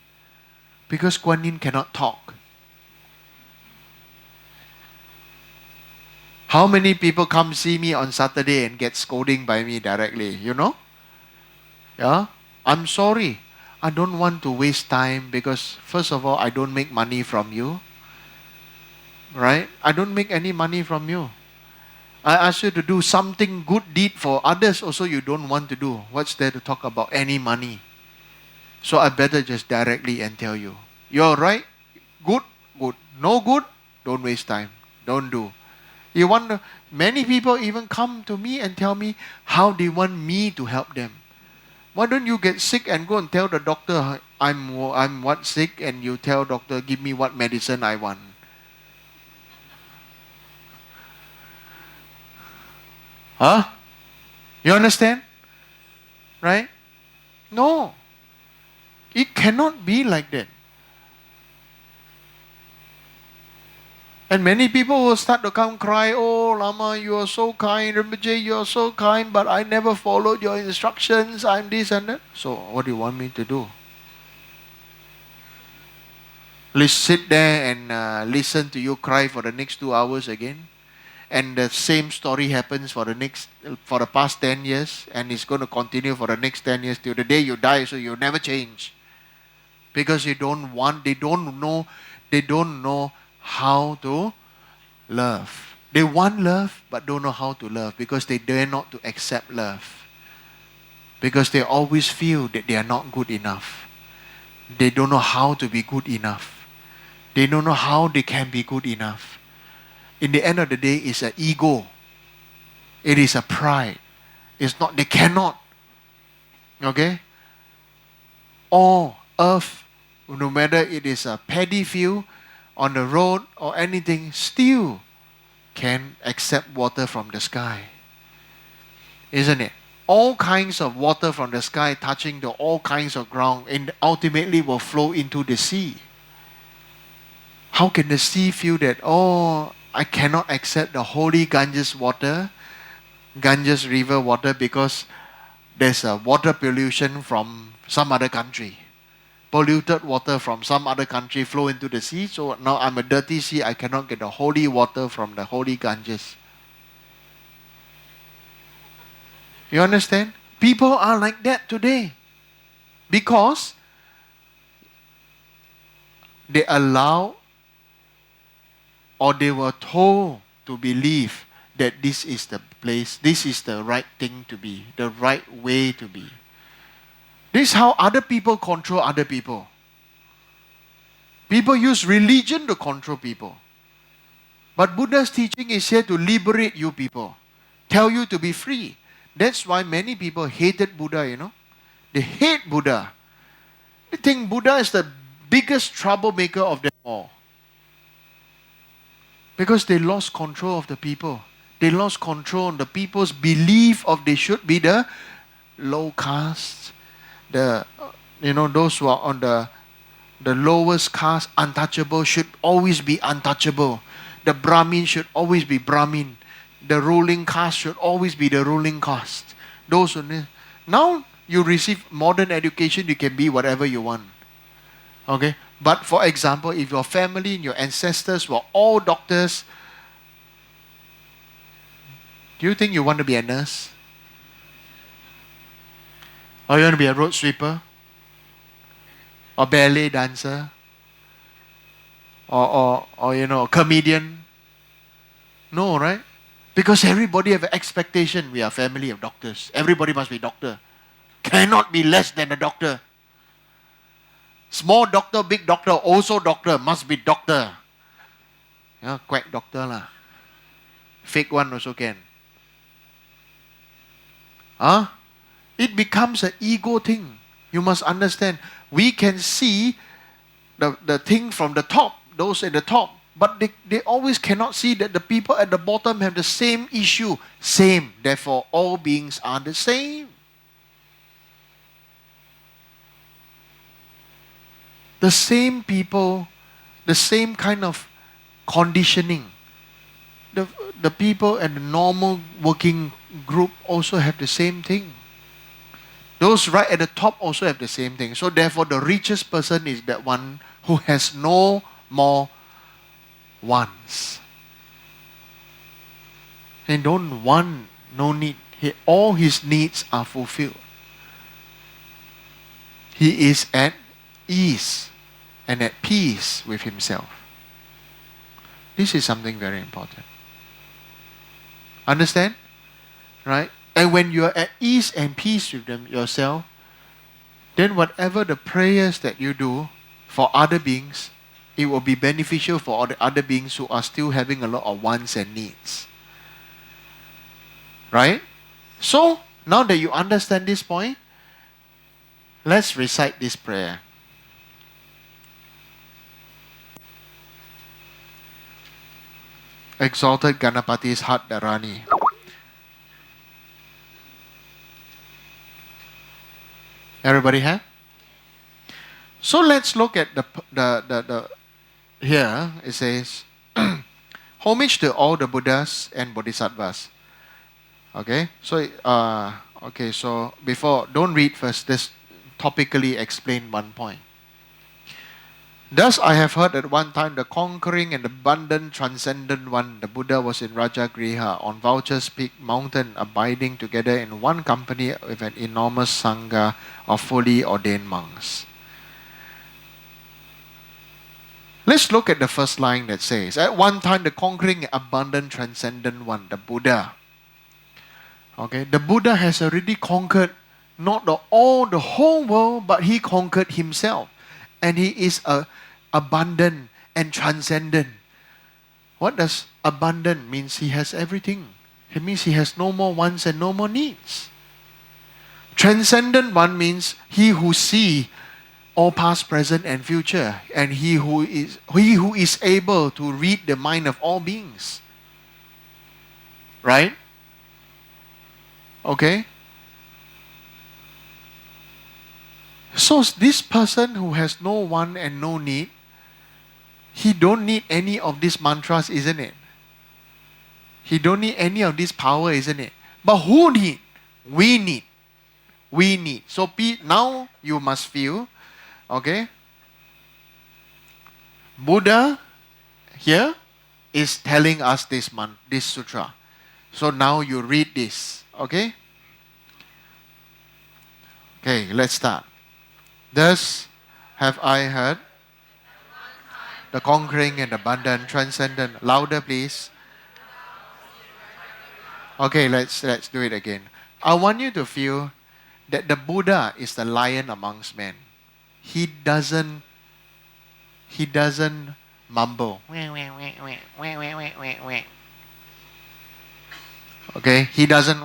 Because Kuan Yin cannot talk. How many people come see me on Saturday and get scolding by me directly? Yeah? I'm sorry. I don't want to waste time because first of all, I don't make money from you. Right? I don't make any money from you. I ask you to do something good deed for others also you don't want to do. What's there to talk about any money? So I better just directly and tell you. You're right. Good. No good. Don't waste time. Don't do. Many people even come to me and tell me how they want me to help them. Why don't you get sick and go and tell the doctor I'm what sick, and you tell doctor give me what medicine I want. Huh? You understand? Right? No. It cannot be like that. And many people will start to come cry, oh Lama, you are so kind, Rinpoche, you are so kind, but I never followed your instructions, I'm this and that. So what do you want me to do? Let's sit there and listen to you cry for the next 2 hours again. And the same story happens for the past 10 years, and it's going to continue for the next 10 years till the day you die, so you'll never change. Because they don't know how to love. They want love, but don't know how to love because they dare not to accept love. Because they always feel that they are not good enough. They don't know how to be good enough. They don't know how they can be good enough. In the end of the day, it's an ego. It is a pride. It's not, they cannot. Okay? All earth, no matter it is a paddy field, on the road or anything, still can accept water from the sky. Isn't it? All kinds of water from the sky touching the all kinds of ground and ultimately will flow into the sea. How can the sea feel that, oh, I cannot accept the holy Ganges water, Ganges river water, because there's a water pollution from some other country? polluted water from some other country flow into the sea. So now I'm a dirty sea. I cannot get the holy water from the holy Ganges. You understand? People are like that today. Because they allow or they were told to believe that this is the place, this is the right thing to be, the right way to be. This is how other people control other people. People use religion to control people. But Buddha's teaching is here to liberate you people, tell you to be free. That's why many people hated Buddha, you know. They hate Buddha. They think Buddha is the biggest troublemaker of them all. Because they lost control of the people. They lost control on the people's belief of they should be the low caste, those who are on the lowest caste, untouchable, should always be untouchable. The Brahmin should always be Brahmin. The ruling caste should always be the ruling caste. Those who now you receive modern education, you can be whatever you want. Okay? But for example, if your family and your ancestors were all doctors, do you think you want to be a nurse? Or you want to be a road sweeper? Or ballet dancer? Or a comedian? No, right? Because everybody have an expectation. We are family of doctors. Everybody must be doctor. Cannot be less than a doctor. Small doctor, big doctor, also doctor, must be doctor. Yeah, quack doctor lah. Fake one also can. It becomes an ego thing. You must understand. We can see the thing from the top, those at the top, but they always cannot see that the people at the bottom have the same issue. Same. Therefore, all beings are the same. The same people, the same kind of conditioning. The people at the normal working group also have the same thing. Those right at the top also have the same thing. So therefore, the richest person is that one who has no more wants. They don't want, no need. All his needs are fulfilled. He is at ease and at peace with himself. This is something very important. Understand? Right? And when you are at ease and peace with yourself, then whatever the prayers that you do for other beings, it will be beneficial for all the other beings who are still having a lot of wants and needs. Right? So, now that you understand this point, let's recite this prayer. Exalted Ganapati's heart Dharani. Everybody have? So let's look at the here it says homage to all the Buddhas and Bodhisattvas. Okay, so before, don't read first, just topically explain one point. Thus I have heard at one time the conquering and abundant transcendent one, the Buddha, was in Rajagriha on Vulture's Peak mountain, abiding together in one company with an enormous sangha of fully ordained monks. Let's look at the first line that says, at one time the conquering abundant transcendent one, the Buddha. Okay, the Buddha has already conquered not the whole world, but he conquered himself. And he is abundant and transcendent. What does abundant means? He has everything. It means he has no more wants and no more needs. Transcendent one means he who sees all past, present, and future, and he who is able to read the mind of all beings. Right? Okay? So this person who has no want and no need, he don't need any of these mantras, isn't it? He don't need any of this power, isn't it? But who need? We need. We need. So now you must feel Okay? Buddha here is telling us this sutra. So now you read this. Okay? Okay, let's start. Thus have I heard the conquering and abundant, transcendent. Louder, please. Okay, let's do it again. I want you to feel that the Buddha is the lion amongst men. He doesn't mumble. Okay, he doesn't.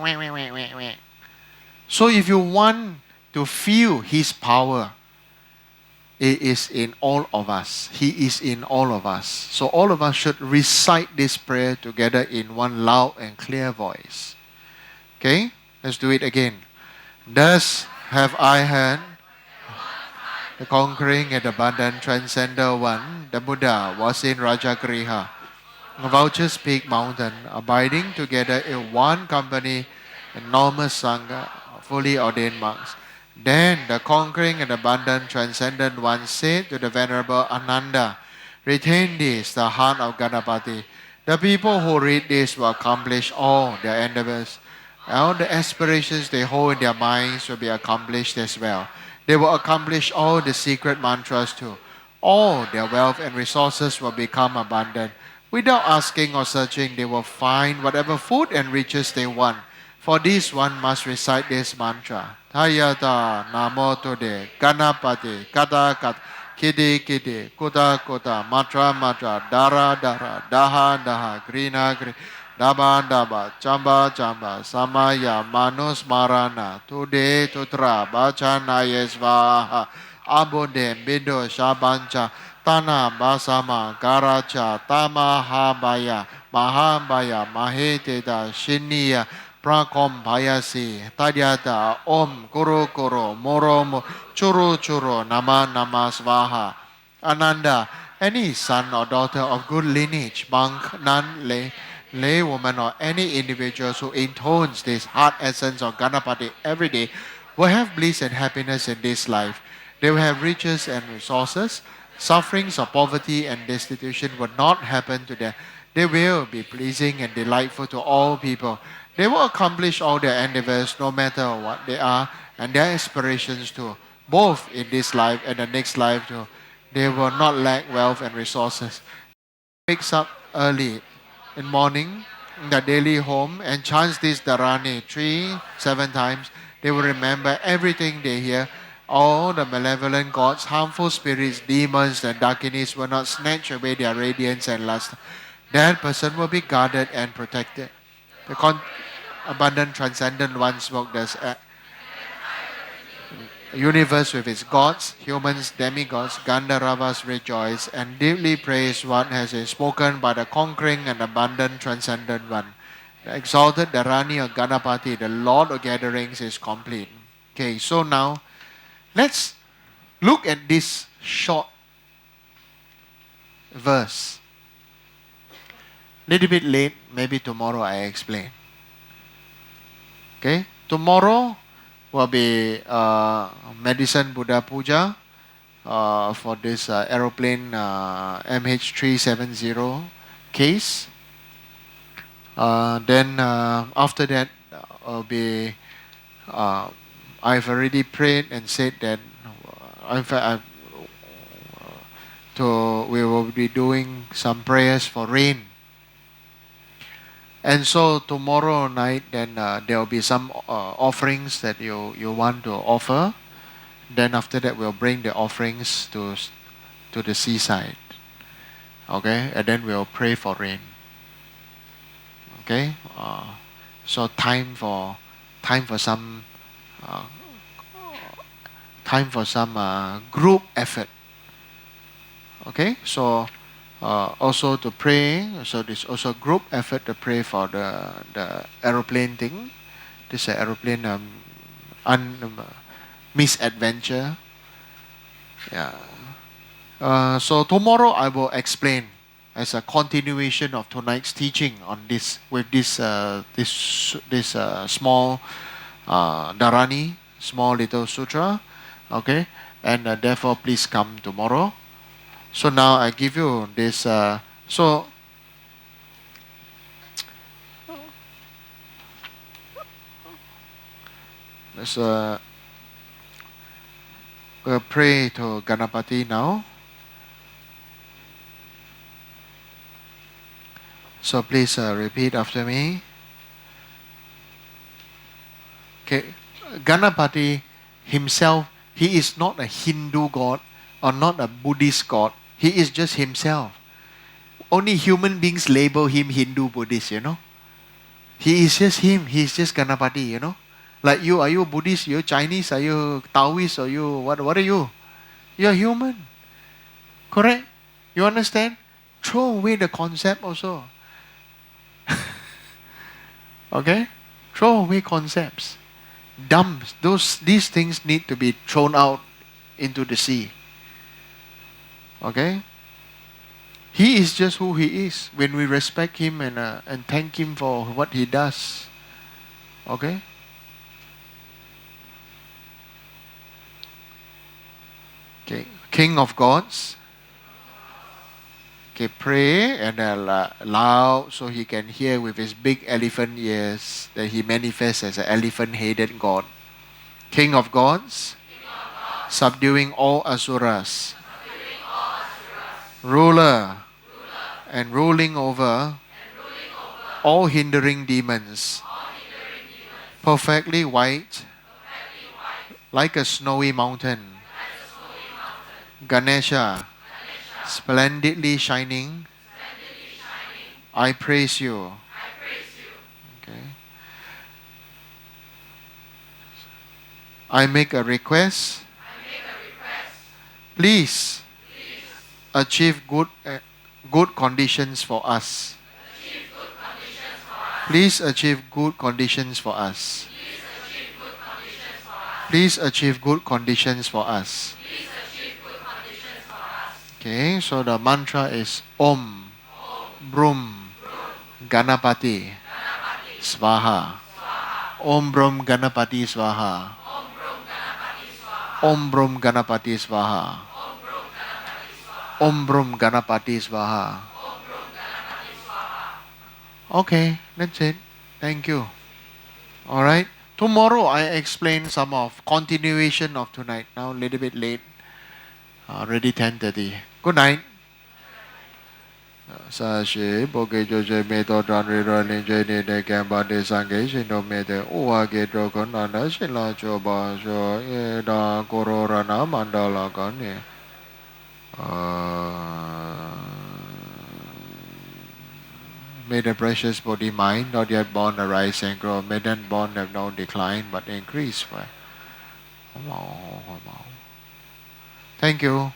So if you want to feel his power, it is in all of us. He is in all of us. So all of us should recite this prayer together in one loud and clear voice. Okay? Let's do it again. Thus have I heard the conquering and abundant transcendent one, the Buddha, was in Rajagriha, a vulture's peak mountain, abiding together in one company, enormous Sangha, fully ordained monks. Then the conquering and abundant transcendent one said to the venerable Ananda, retain this, the heart of Ganapati. The people who read this will accomplish all their endeavors. All the aspirations they hold in their minds will be accomplished as well. They will accomplish all the secret mantras too. All their wealth and resources will become abundant. Without asking or searching, they will find whatever food and riches they want. For this, one must recite this mantra. Tayata namo tode ganapati kata kata kidi kidi kuta kuta matra matra dara dara daha daha grina grina daba daba chamba chamba samaya manus marana tude tutra bachana yesvaha abode bido shabancha Tana Basama Garacha Tama Habaya Mahabaya Maheteda Shinya Prakom Bhayasi Tadyata Om Kuru Kuru Moro Churu Churu Nama Nama Svaha Ananda, any son or daughter of good lineage, monk, nun, lay woman, or any individuals who intones this heart essence of Ganapati every day will have bliss and happiness in this life. They will have riches and resources. Sufferings of poverty and destitution will not happen to them. They will be pleasing and delightful to all people. They will accomplish all their endeavors no matter what they are and their aspirations too, both in this life and the next life too. They will not lack wealth and resources. Wakes up early in morning in the daily home and chants this Dharani 7 times. They will remember everything they hear. All the malevolent gods, harmful spirits, demons, and darkinis will not snatch away their radiance and lust. That person will be guarded and protected. The abundant transcendent one spoke this universe with its gods, humans, demigods, Gandharvas rejoice and deeply praise what has been spoken by the conquering and abundant transcendent one. The exalted Dharani of Ganapati, the Lord of gatherings, is complete. Okay, so now let's look at this short verse. Little bit late, maybe tomorrow I explain. Okay, tomorrow will be Medicine Buddha Puja for this aeroplane MH370 case. Then after that will be I've already prayed and said that in fact we will be doing some prayers for rain. And so tomorrow night, then there will be some offerings that you want to offer. Then after that, we'll bring the offerings to the seaside. Okay, and then we'll pray for rain. Okay, so time for some group effort. Okay, so. Also to pray, so there's also group effort to pray for the aeroplane thing. This aeroplane misadventure. Yeah. So tomorrow I will explain as a continuation of tonight's teaching on this with this small Dharani, small little sutra. Okay. and therefore please come tomorrow. So now I give you this. So let's we'll pray to Ganapati now. So please repeat after me. Okay, Ganapati himself, he is not a Hindu god or not a Buddhist god. He is just himself. Only human beings label him Hindu, Buddhist, you know. He is just him. He is just Ganapati, you know. Like you, are you Buddhist? You're Chinese? Are you Taoist? Or you what are you? You're human. Correct? You understand? Throw away the concept also. Okay? Throw away concepts. Dumps. These things need to be thrown out into the sea. Okay? He is just who he is when we respect him and thank him for what he does. Okay? Okay. King of gods. Okay, pray and loud so he can hear with his big elephant ears that he manifests as an elephant-headed god. King of gods, subduing all asuras, ruler and ruling over all hindering demons, perfectly white like a snowy mountain. Ganesha, splendidly shining, I praise you. Okay. I make a request. Please achieve good conditions for us. Please achieve good conditions for us. Please achieve good conditions for us. Okay, so the mantra is Om, Brum, Ganapati, Svaha. Om Brum Ganapati Svaha. Om Brum Ganapati Svaha. Om Brum Ganapati Svaha. Okay, that's it. Thank you. Alright. Tomorrow I explain some of continuation of tonight. Now a little bit late. Already 10:30. Good night. Sa shi bo ge jo je me to dan ri ro lin je ni de kan ba de sang ge shin do me de o wa ge do ko na na shin la cho ba so e da ko ro ra na mandala ka ni. May the precious body mind not yet born arise and grow. May then born have no decline but increase. Thank you.